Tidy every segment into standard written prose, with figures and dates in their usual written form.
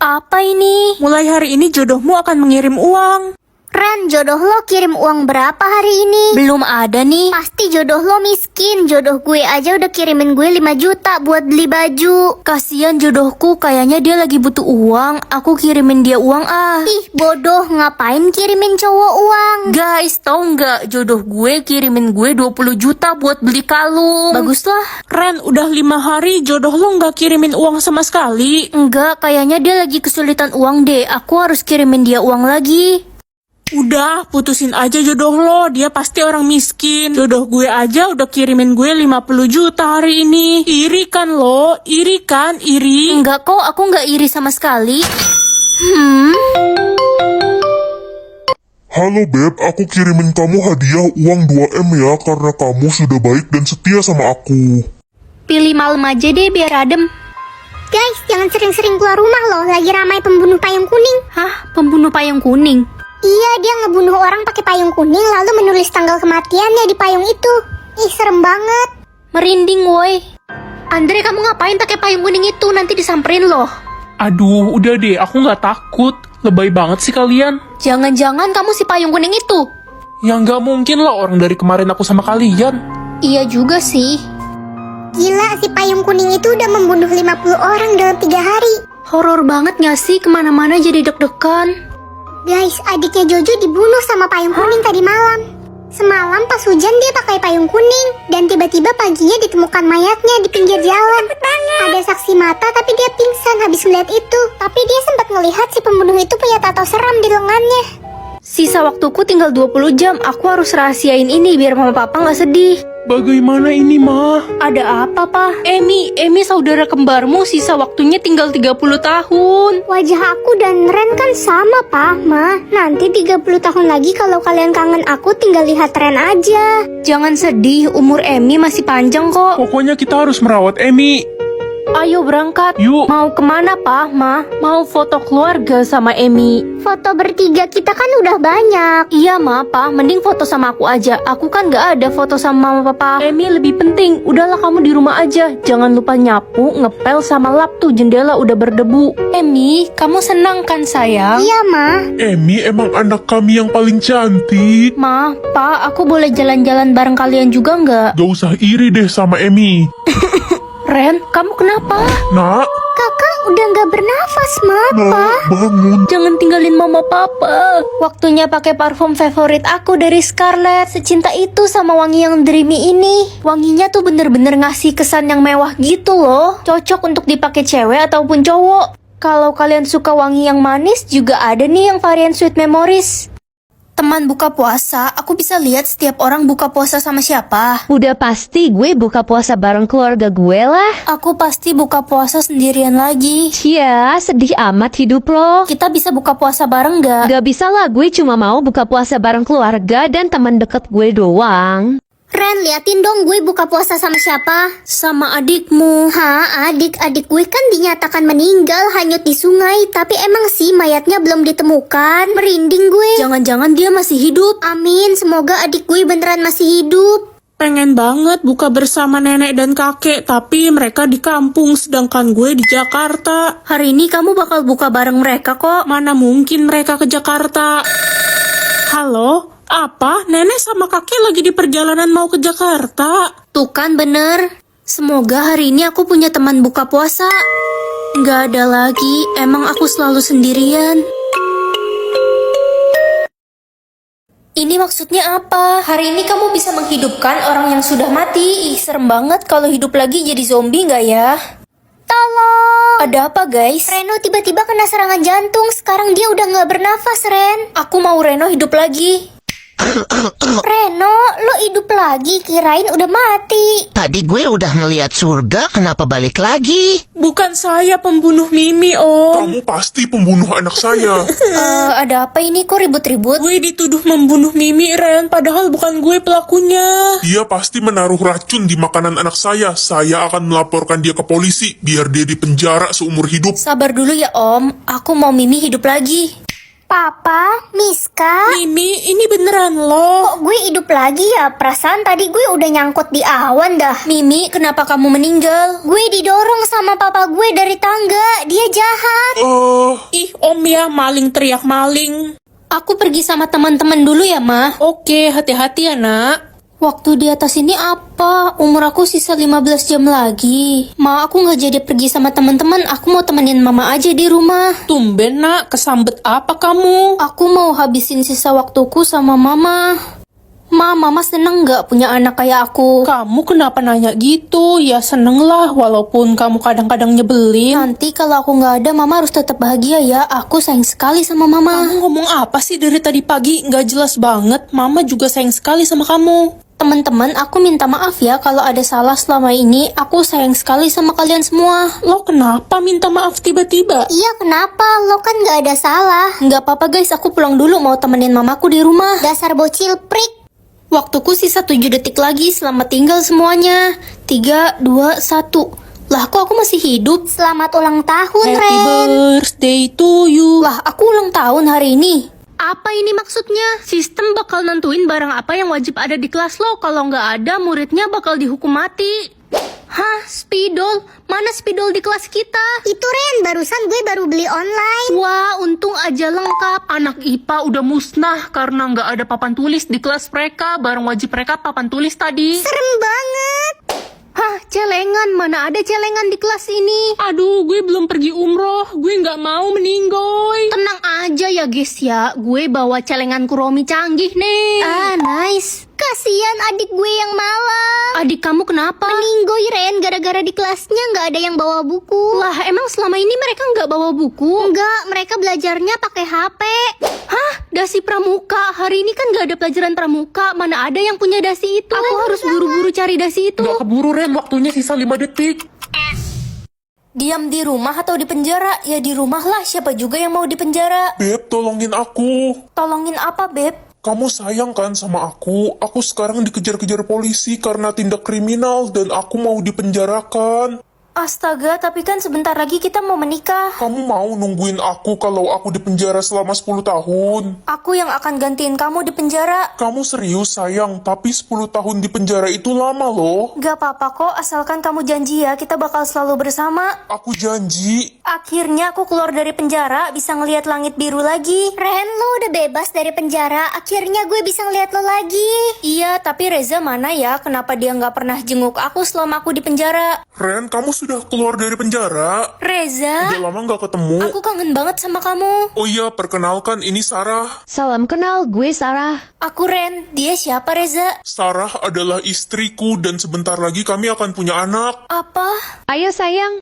Apa ini? Mulai hari ini jodohmu akan mengirim uang. Ren, jodoh lo kirim uang berapa hari ini? Belum ada nih. Pasti jodoh lo miskin. Jodoh gue aja udah kirimin gue 5 juta buat beli baju. Kasian jodohku, kayaknya dia lagi butuh uang. Aku kirimin dia uang ah. Ih, bodoh, ngapain kirimin cowok uang? Guys, tau nggak? Jodoh gue kirimin gue 20 juta buat beli kalung. Baguslah. Ren, udah 5 hari jodoh lo nggak kirimin uang sama sekali. Enggak, kayaknya dia lagi kesulitan uang deh. Aku harus kirimin dia uang lagi. Udah, putusin aja jodoh lo, dia pasti orang miskin. Jodoh gue aja udah kirimin gue 50 juta hari ini. Iri kan lo? Iri kan? Iri? Enggak kok, aku nggak iri sama sekali. Halo Beb, aku kirimin kamu hadiah uang 2M ya karena kamu sudah baik dan setia sama aku. Pilih malam aja deh biar adem. Guys, jangan sering-sering keluar rumah loh. Lagi ramai pembunuh payung kuning. Hah? Pembunuh payung kuning? Iya, dia ngebunuh orang pakai payung kuning lalu menulis tanggal kematiannya di payung itu. Ih, serem banget. Merinding woi. Andre, kamu ngapain pakai payung kuning itu? Nanti disamperin loh. Aduh, udah deh, aku nggak takut. Lebay banget sih kalian. Jangan-jangan kamu si payung kuning itu? Ya nggak mungkin lah, orang dari kemarin aku sama kalian. Iya juga sih. Gila, si payung kuning itu udah membunuh 50 orang dalam 3 hari. Horor banget gak sih? Kemana-mana jadi deg-degan. Guys, adiknya Jojo dibunuh sama payung kuning tadi malam. Semalam pas hujan dia pakai payung kuning. Dan tiba-tiba paginya ditemukan mayatnya di pinggir jalan. Ada saksi mata tapi dia pingsan habis melihat itu. Tapi dia sempat ngelihat si pembunuh itu punya tato seram di lengannya. Sisa waktuku tinggal 20 jam. Aku harus rahasiain ini biar mama papa gak sedih. Bagaimana ini, Ma? Ada apa, Pak? Emi saudara kembarmu, sisa waktunya tinggal 30 tahun. Wajah aku dan Ren kan sama, Pak, Ma. Nanti 30 tahun lagi kalau kalian kangen aku tinggal lihat Ren aja. Jangan sedih, umur Emi masih panjang kok. Pokoknya kita harus merawat Emi. Ayo berangkat. Yuk. Mau kemana, Pak, Ma? Mau foto keluarga sama Emi. Foto bertiga kita kan udah banyak. Iya, Ma, Pa. Mending foto sama aku aja. Aku kan gak ada foto sama mama papa. Emi lebih penting. Udahlah kamu di rumah aja. Jangan lupa nyapu, ngepel sama lap tuh jendela udah berdebu. Emi, kamu senang kan sayang? Iya, Ma. Emi emang anak kami yang paling cantik. Ma, Pa, aku boleh jalan-jalan bareng kalian juga nggak? Gak usah iri deh sama Emi. Ren, kamu kenapa? Nak, Kakak udah gak bernafas, Ma. nak, bangun. Jangan tinggalin mama papa. Waktunya pakai parfum favorit aku dari Scarlett. Secinta itu sama wangi yang dreamy ini. Wanginya tuh bener-bener ngasih kesan yang mewah gitu loh. Cocok untuk dipakai cewek ataupun cowok. Kalau kalian suka wangi yang manis, juga ada nih yang varian Sweet Memories. Teman buka puasa, aku bisa lihat setiap orang buka puasa sama siapa. Udah pasti gue buka puasa bareng keluarga gue lah. Aku pasti buka puasa sendirian lagi. Ya, sedih amat hidup lo. Kita bisa buka puasa bareng nggak? Gak bisa lah, gue cuma mau buka puasa bareng keluarga dan teman deket gue doang. Ren, liatin dong gue buka puasa sama siapa? Sama adikmu. Hah, adik gue kan dinyatakan meninggal hanyut di sungai. Tapi emang sih mayatnya belum ditemukan. Merinding gue. Jangan-jangan dia masih hidup. Amin, semoga adik gue beneran masih hidup. Pengen banget buka bersama nenek dan kakek, tapi mereka di kampung, sedangkan gue di Jakarta. Hari ini kamu bakal buka bareng mereka kok. Mana mungkin mereka ke Jakarta? Halo? Apa? Nenek sama kakek lagi di perjalanan mau ke Jakarta. Tuh kan bener. Semoga hari ini aku punya teman buka puasa. Nggak ada lagi, emang aku selalu sendirian. Ini maksudnya apa? Hari ini kamu bisa menghidupkan orang yang sudah mati. Ih, serem banget kalau hidup lagi jadi zombie nggak ya? Tolong. Ada apa guys? Reno tiba-tiba kena serangan jantung. Sekarang dia udah gak bernafas, Ren. Aku mau Reno hidup lagi. Reno, lo hidup lagi, kirain udah mati. Tadi gue udah ngeliat surga, kenapa balik lagi? Bukan saya pembunuh Mimi, Om. Kamu pasti pembunuh anak saya. Ada apa ini? Kok ribut-ribut? Gue dituduh membunuh Mimi, Ren. Padahal bukan gue pelakunya. Dia pasti menaruh racun di makanan anak saya. Saya akan melaporkan dia ke polisi, biar dia dipenjara seumur hidup. Sabar dulu ya Om. Aku mau Mimi hidup lagi. Papa, Miska, Mimi, ini beneran lo. kok gue hidup lagi ya? Perasaan tadi gue udah nyangkut di awan dah. Mimi, kenapa kamu meninggal? Gue didorong sama papa gue dari tangga. Dia jahat. Om ya, maling teriak maling. Aku pergi sama teman-teman dulu ya, Ma. Oke, hati-hati ya nak. Waktu di atas ini apa? Umur aku sisa 15 jam lagi. Ma, aku nggak jadi pergi sama teman-teman. Aku mau temenin Mama aja di rumah. Tumben nak, kesambet apa kamu? Aku mau habisin sisa waktuku sama Mama. Ma, Mama seneng nggak punya anak kayak aku? Kamu kenapa nanya gitu? Ya seneng lah, walaupun kamu kadang-kadang nyebelin. Nanti kalau aku nggak ada, Mama harus tetap bahagia ya. Aku sayang sekali sama Mama. Kamu ngomong apa sih dari tadi pagi? Nggak jelas banget. Mama juga sayang sekali sama kamu. Teman-teman, aku minta maaf ya kalau ada salah selama ini. Aku sayang sekali sama kalian semua. Lo kenapa minta maaf tiba-tiba? Iya kenapa? Lo kan gak ada salah. Nggak apa-apa guys, aku pulang dulu mau temenin mamaku di rumah. Dasar bocil prik. Waktuku sisa 7 detik lagi, selamat tinggal semuanya. 3, 2, 1. Lah, kok aku masih hidup? Selamat ulang tahun, Happy Ren. birthday to you. Lah, aku ulang tahun hari ini. Apa ini maksudnya? Sistem bakal nentuin barang apa yang wajib ada di kelas lo. Kalau nggak ada, muridnya bakal dihukum mati. Hah, spidol? Mana spidol di kelas kita? Itu Ren, barusan gue baru beli online. Wah, untung aja lengkap. Anak IPA udah musnah karena nggak ada papan tulis di kelas mereka. Barang wajib mereka papan tulis tadi. Serem banget. Hah, celengan? Mana ada celengan di kelas ini? Aduh, gue belum pergi umroh. Gue nggak mau meninggoy. Tenang aja ya guys ya, gue bawa celengan Kuromi canggih nih. Ah, nice. Kasian adik gue yang malang. Adik kamu kenapa? Meninggoy Ren, gara-gara di kelasnya nggak ada yang bawa buku. Lah, emang selama ini mereka nggak bawa buku? Enggak, mereka belajarnya pakai HP. Hah? Dasi pramuka? Hari ini kan nggak ada pelajaran pramuka. Mana ada yang punya dasi itu? Aku harus buru-buru cari dasi itu. Nggak keburu Ren, waktunya sisa 5 detik. Diam di rumah atau di penjara? Ya di rumah lah, siapa juga yang mau di penjara? Beb, tolongin aku. Tolongin apa, Beb? Kamu sayang kan sama aku? Aku sekarang dikejar-kejar polisi karena tindak kriminal dan aku mau dipenjarakan. Astaga, tapi kan sebentar lagi kita mau menikah. Kamu mau nungguin aku kalau aku dipenjara selama 10 tahun? Aku yang akan gantiin kamu di penjara. Kamu serius sayang, tapi 10 tahun di penjara itu lama loh. Gak apa-apa kok, asalkan kamu janji ya, kita bakal selalu bersama. Aku janji. Akhirnya aku keluar dari penjara, bisa ngelihat langit biru lagi. Ren, lo udah bebas dari penjara. Akhirnya gue bisa ngeliat lo lagi. Iya, tapi Reza mana ya? Kenapa dia nggak pernah jenguk aku selama aku di penjara? Ren, kamu sudah keluar dari penjara? Reza, Udah lama nggak ketemu. aku kangen banget sama kamu. Oh iya, perkenalkan ini Sarah. Salam kenal, gue Sarah. Aku Ren, dia siapa Reza? Sarah adalah istriku dan sebentar lagi kami akan punya anak. Apa? Ayo sayang.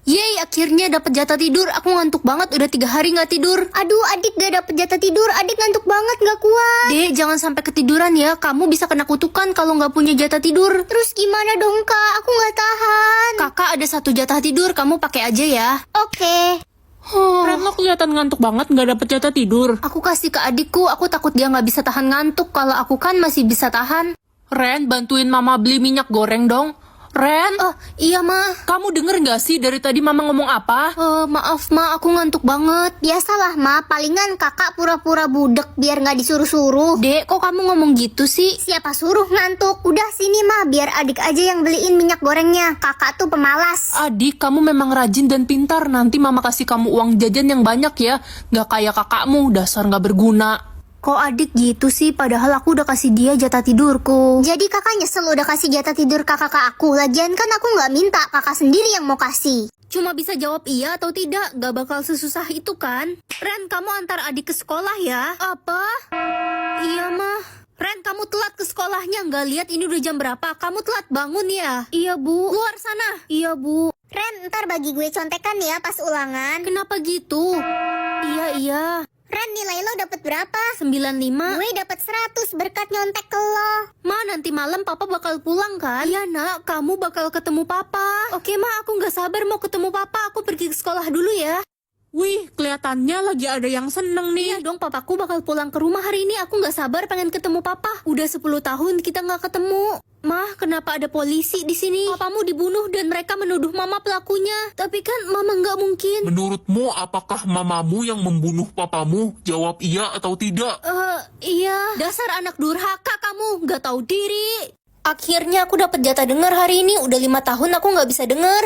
Yeay, akhirnya dapat jatah tidur. Aku ngantuk banget, udah 3 hari nggak tidur. Aduh, adik gak dapet jatah tidur. Adik ngantuk banget, gak kuat. Dek, jangan sampai ketiduran ya. Kamu bisa kena kutukan kalau nggak punya jatah tidur. Terus gimana dong, Kak? Aku gak tahan. Kakak ada 1 jatah tidur, kamu pakai aja ya. Oke. Ren, lo kelihatan ngantuk banget, nggak dapet jatah tidur. Aku kasih ke adikku, aku takut dia nggak bisa tahan ngantuk. Kalau aku kan masih bisa tahan. Ren, bantuin mama beli minyak goreng dong. Ren, Oh, iya Ma. kamu denger nggak sih dari tadi mama ngomong apa? Maaf Ma, aku ngantuk banget. Biasalah, Ma. Palingan kakak pura-pura budek biar gak disuruh-suruh. Dek, kok kamu ngomong gitu sih? Siapa suruh ngantuk? Udah sini, Ma. Biar adik aja yang beliin minyak gorengnya. Kakak tuh pemalas. Adik, kamu memang rajin dan pintar. Nanti mama kasih kamu uang jajan yang banyak ya. Nggak kayak kakakmu, dasar nggak berguna. Kok adik gitu sih? Padahal aku udah kasih dia jatah tidurku. Jadi kakak nyesel udah kasih jatah tidur kakak ke aku. Lagian kan aku gak minta, kakak sendiri yang mau kasih. Cuma bisa jawab iya atau tidak, gak bakal sesusah itu kan? Ren, kamu antar adik ke sekolah ya? Apa? Iya mah. Ren, kamu telat ke sekolahnya, nggak lihat ini udah jam berapa? Kamu telat bangun ya? Iya bu. Keluar sana. Iya bu. Ren, ntar bagi gue contekan ya pas ulangan. Kenapa gitu? Iya. Ren, nilai lo dapet berapa? 95. Gue dapet 100 berkat nyontek ke lo. Ma, nanti malam papa bakal pulang kan? Iya nak, kamu bakal ketemu papa. Oke ma, aku nggak sabar mau ketemu papa. Aku pergi ke sekolah dulu ya. Wih, kelihatannya lagi ada yang seneng nih. Iya dong, papaku bakal pulang ke rumah hari ini. Aku nggak sabar pengen ketemu papa. Udah 10 tahun kita nggak ketemu. Mah, kenapa ada polisi di sini? Papamu dibunuh dan mereka menuduh mama pelakunya. Tapi kan mama nggak mungkin. Menurutmu apakah mamamu yang membunuh papamu? Jawab iya atau tidak. Iya. Dasar anak durhaka kamu, nggak tahu diri. Akhirnya aku dapat jatah dengar hari ini. Udah 5 tahun aku nggak bisa dengar.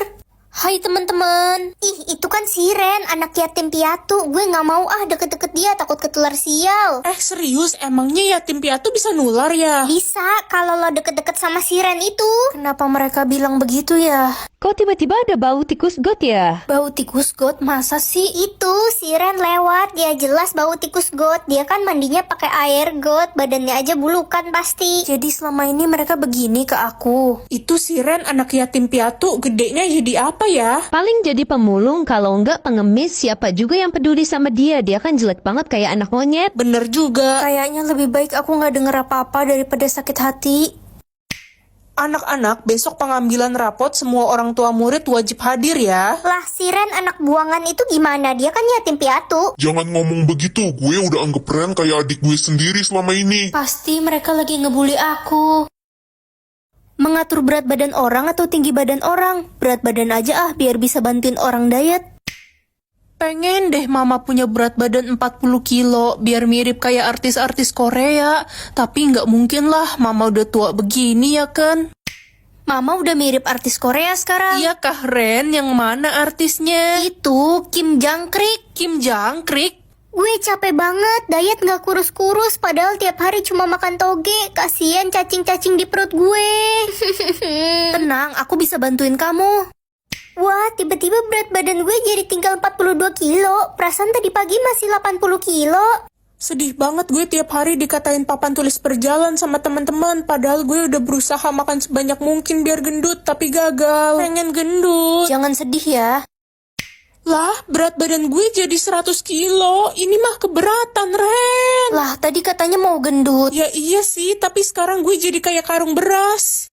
Hai teman-teman. Ih, itu kan Siren, anak yatim piatu. Gue nggak mau deket-deket dia, takut ketular sial. Serius, emangnya yatim piatu bisa nular ya? Bisa, kalau lo deket-deket sama Siren itu. Kenapa mereka bilang begitu ya? Kok tiba-tiba ada bau tikus got ya? Bau tikus got, masa sih? Itu Siren lewat, dia jelas bau tikus got. Dia kan mandinya pakai air got, badannya aja bulukan pasti. Jadi selama ini mereka begini ke aku. Itu Siren anak yatim piatu, gedenya jadi apa ya? Paling jadi pemulung, kalau enggak pengemis. Siapa juga yang peduli sama dia? Dia kan jelek banget kayak anak monyet. Bener juga. Kayaknya lebih baik aku nggak denger apa-apa daripada sakit hati. Anak-anak, besok pengambilan rapot semua orang tua murid wajib hadir ya. Lah, Siren anak buangan itu gimana? Dia kan yatim piatu. Jangan ngomong begitu, gue udah anggap Ren kayak adik gue sendiri selama ini. Pasti mereka lagi ngebully aku. Mengatur berat badan orang atau tinggi badan orang? Berat badan aja biar bisa bantuin orang diet. Pengen deh mama punya berat badan 40 kilo biar mirip kayak artis-artis Korea. Tapi nggak mungkin lah, mama udah tua begini ya kan? Mama udah mirip artis Korea sekarang. Iya kah Ren? Yang mana artisnya? Itu Kim Jangkrik. Kim Jangkrik? Gue capek banget, diet nggak kurus-kurus, padahal tiap hari cuma makan toge. Kasian cacing-cacing di perut gue. Tenang, aku bisa bantuin kamu. Wah, tiba-tiba berat badan gue jadi tinggal 42 kilo. Perasaan tadi pagi masih 80 kilo. Sedih banget gue tiap hari dikatain papan tulis perjalan sama teman-teman. Padahal gue udah berusaha makan sebanyak mungkin biar gendut, tapi gagal. Pengen gendut. Jangan sedih ya. Lah, berat badan gue jadi 100 kilo. Ini mah keberatan, Ren. Lah, tadi katanya mau gendut. Ya iya sih, tapi sekarang gue jadi kayak karung beras.